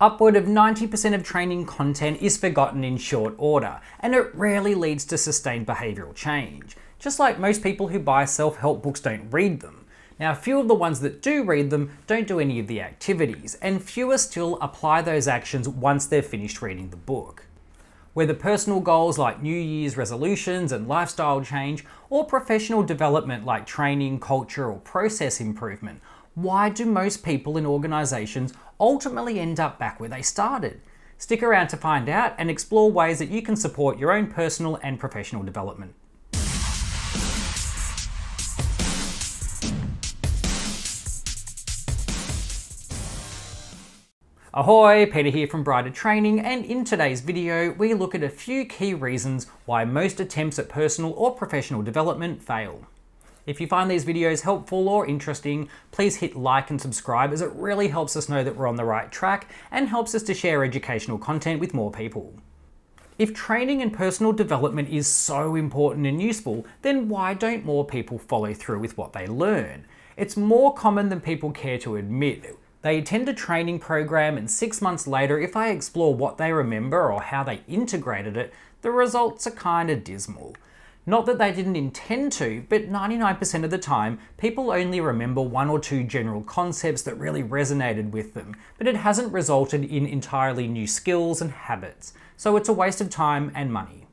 Upward of 90% of training content is forgotten in short order, and it rarely leads to sustained behavioural change. Just like most people who buy self-help books don't read them. Now, few of the ones that do read them don't do any of the activities, and fewer still apply those actions once they've finished reading the book. Whether personal goals like New Year's resolutions and lifestyle change, or professional development like training, culture, or process improvement, why do most people in organisations ultimately end up back where they started? Stick around to find out and explore ways that you can support your own personal and professional development. Ahoy, Peter here from Bryter Training, and in today's video we look at a few key reasons why most attempts at personal or professional development fail. If you find these videos helpful or interesting, please hit like and subscribe, as it really helps us know that we're on the right track and helps us to share educational content with more people. If training and personal development is so important and useful, then why don't more people follow through with what they learn? It's more common than people care to admit. They attend a training program and 6 months later, if I explore what they remember or how they integrated it, the results are kind of dismal. Not that they didn't intend to, but 99% of the time, people only remember one or two general concepts that really resonated with them, but it hasn't resulted in entirely new skills and habits, so it's a waste of time and money.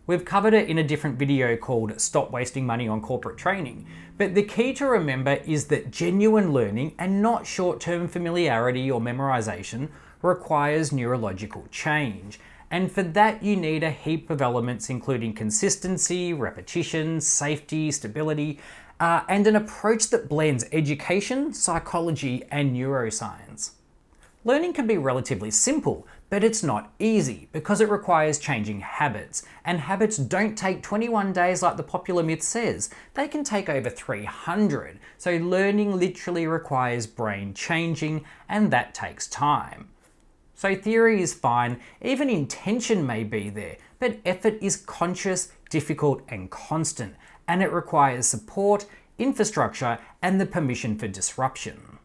We've covered it in a different video called Stop Wasting Money on Corporate Training, but the key to remember is that genuine learning, and not short-term familiarity or memorization, requires neurological change. And for that you need a heap of elements, including consistency, repetition, safety, stability, and an approach that blends education, psychology, and neuroscience. Learning can be relatively simple, but it's not easy because it requires changing habits, and habits don't take 21 days like the popular myth says. They can take over 300, so learning literally requires brain changing, and that takes time. So theory is fine, even intention may be there, but effort is conscious, difficult, and constant, and it requires support, infrastructure, and the permission for disruption.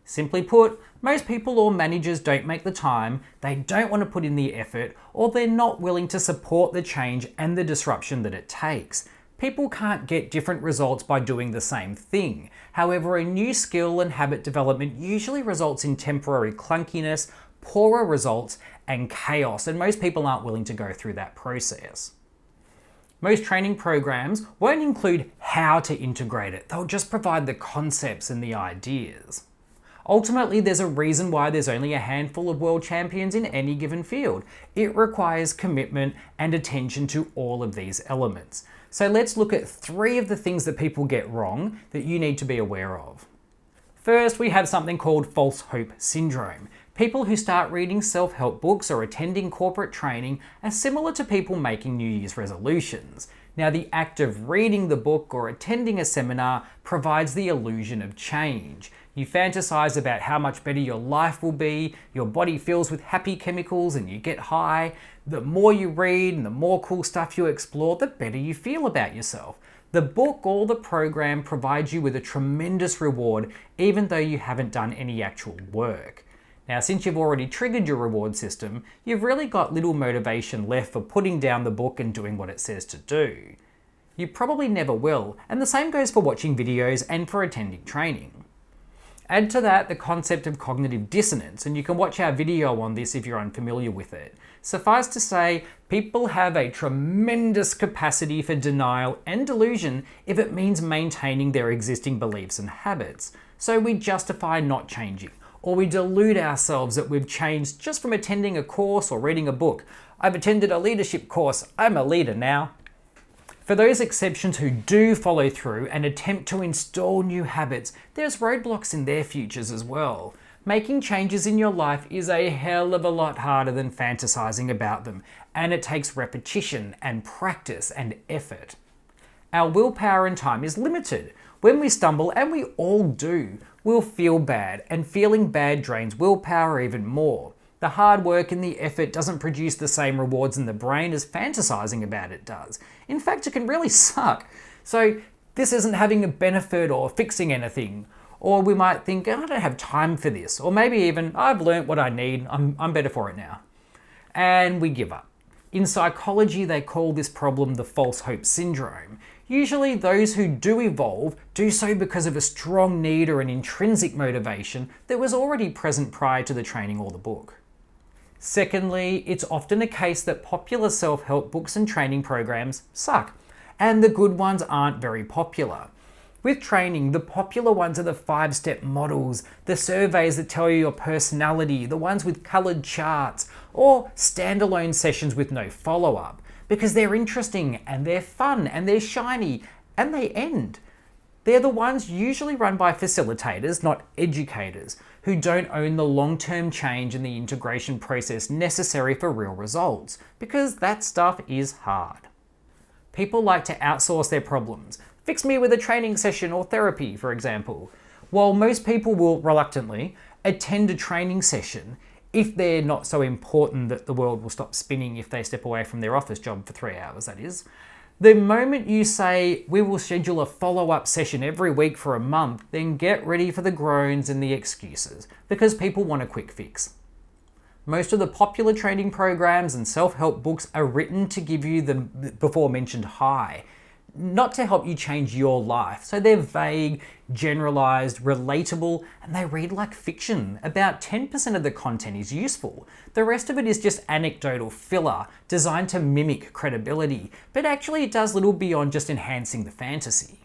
Simply put, most people or managers don't make the time, they don't want to put in the effort, or they're not willing to support the change and the disruption that it takes. People can't get different results by doing the same thing. However, a new skill and habit development usually results in temporary clunkiness, poorer results, and chaos, and most people aren't willing to go through that process. Most training programs won't include how to integrate it, they'll just provide the concepts and the ideas. Ultimately, there's a reason why there's only a handful of world champions in any given field. It requires commitment and attention to all of these elements. So let's look at 3 of the things that people get wrong that you need to be aware of. First, we have something called false hope syndrome. People who start reading self-help books or attending corporate training are similar to people making New Year's resolutions. Now, the act of reading the book or attending a seminar provides the illusion of change. You fantasize about how much better your life will be, your body fills with happy chemicals and you get high. The more you read and the more cool stuff you explore, the better you feel about yourself. The book or the program provides you with a tremendous reward, even though you haven't done any actual work. Now, since you've already triggered your reward system, you've really got little motivation left for putting down the book and doing what it says to do. You probably never will, and the same goes for watching videos and for attending training. Add to that the concept of cognitive dissonance, and you can watch our video on this if you're unfamiliar with it. Suffice to say, people have a tremendous capacity for denial and delusion if it means maintaining their existing beliefs and habits. So we justify not changing, or we delude ourselves that we've changed just from attending a course or reading a book. I've attended a leadership course, I'm a leader now. For those exceptions who do follow through and attempt to install new habits, there's roadblocks in their futures as well. Making changes in your life is a hell of a lot harder than fantasizing about them, and it takes repetition and practice and effort. Our willpower and time is limited. When we stumble, and we all do, we'll feel bad, and feeling bad drains willpower even more. The hard work and the effort doesn't produce the same rewards in the brain as fantasizing about it does. In fact, it can really suck. So this isn't having a benefit or fixing anything. Or we might think, I don't have time for this. Or maybe even, I've learnt what I need, I'm better for it now. And we give up. In psychology, they call this problem the false hope syndrome. Usually those who do evolve do so because of a strong need or an intrinsic motivation that was already present prior to the training or the book. Secondly, it's often a case that popular self-help books and training programs suck, and the good ones aren't very popular. With training, the popular ones are the 5-step models, the surveys that tell you your personality, the ones with coloured charts, or standalone sessions with no follow-up, because they're interesting and they're fun and they're shiny and they end. They're the ones usually run by facilitators, not educators, who don't own the long-term change and the integration process necessary for real results, because that stuff is hard. People like to outsource their problems. Fix me with a training session or therapy, for example. While most people will reluctantly attend a training session if they're not so important that the world will stop spinning if they step away from their office job for 3 hours, that is. The moment you say, we will schedule a follow-up session every week for a month, then get ready for the groans and the excuses, because people want a quick fix. Most of the popular training programs and self-help books are written to give you the before mentioned high, not to help you change your life. So they're vague, generalized, relatable, and they read like fiction. About 10% of the content is useful. The rest of it is just anecdotal filler, designed to mimic credibility, but actually it does little beyond just enhancing the fantasy.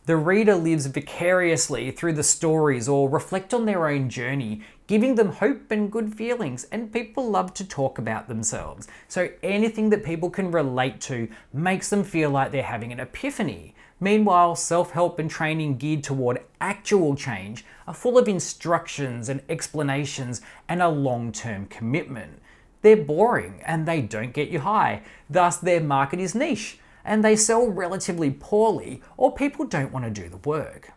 The reader lives vicariously through the stories or reflect on their own journey, giving them hope and good feelings, and people love to talk about themselves. So anything that people can relate to makes them feel like they're having an epiphany. Meanwhile, self-help and training geared toward actual change are full of instructions and explanations and a long-term commitment. They're boring and they don't get you high. Thus, their market is niche, and they sell relatively poorly, or people don't want to do the work.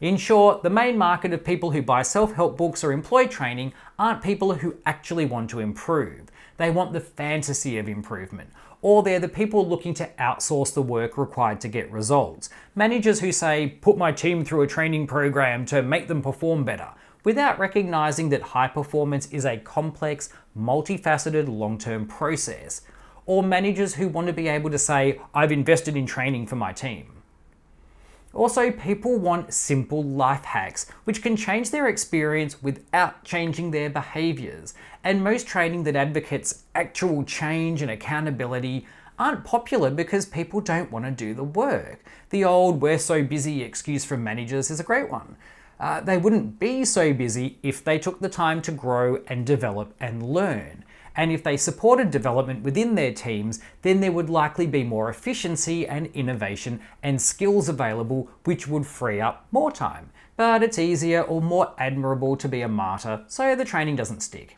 In short, the main market of people who buy self-help books or employ training aren't people who actually want to improve. They want the fantasy of improvement, or they're the people looking to outsource the work required to get results. Managers who say, put my team through a training program to make them perform better, without recognizing that high performance is a complex, multifaceted, long-term process. Or managers who want to be able to say, I've invested in training for my team. Also, people want simple life hacks, which can change their experience without changing their behaviors. And most training that advocates actual change and accountability aren't popular because people don't want to do the work. The old "we're so busy" excuse from managers is a great one. They wouldn't be so busy if they took the time to grow and develop and learn. And if they supported development within their teams, then there would likely be more efficiency and innovation and skills available, which would free up more time. But it's easier or more admirable to be a martyr, so the training doesn't stick.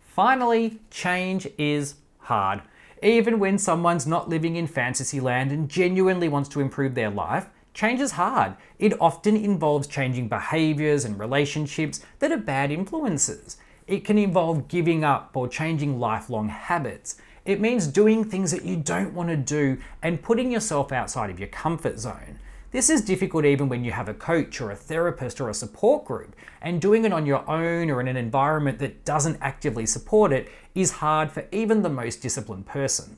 Finally, change is hard. Even when someone's not living in fantasy land and genuinely wants to improve their life, change is hard. It often involves changing behaviors and relationships that are bad influences. It can involve giving up or changing lifelong habits. It means doing things that you don't want to do and putting yourself outside of your comfort zone. This is difficult even when you have a coach or a therapist or a support group, and doing it on your own or in an environment that doesn't actively support it is hard for even the most disciplined person.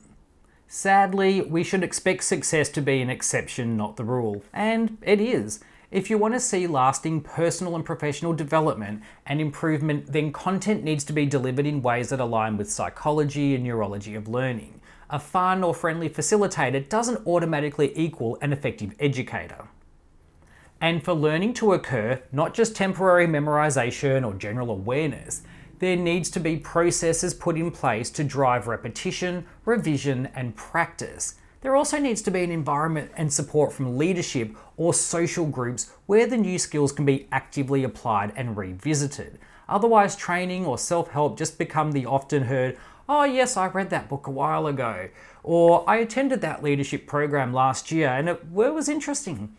Sadly, we should expect success to be an exception, not the rule, and it is. If you want to see lasting personal and professional development and improvement, then content needs to be delivered in ways that align with psychology and neurology of learning. A fun or friendly facilitator doesn't automatically equal an effective educator. And for learning to occur, not just temporary memorization or general awareness, there needs to be processes put in place to drive repetition, revision, and practice. There also needs to be an environment and support from leadership or social groups where the new skills can be actively applied and revisited. Otherwise, training or self-help just become the often heard, "Oh yes, I read that book a while ago," or "I attended that leadership program last year and it was interesting."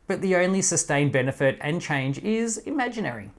But the only sustained benefit and change is imaginary.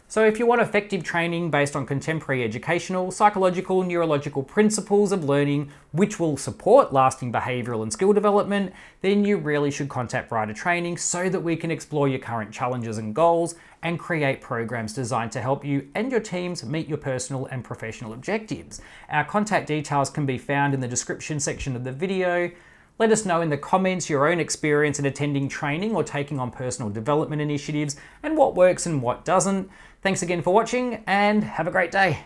So if you want effective training based on contemporary educational, psychological, neurological principles of learning which will support lasting behavioural and skill development, then you really should contact Bryter Training so that we can explore your current challenges and goals and create programs designed to help you and your teams meet your personal and professional objectives. Our contact details can be found in the description section of the video. Let us know in the comments your own experience in attending training or taking on personal development initiatives and what works and what doesn't. Thanks again for watching and have a great day.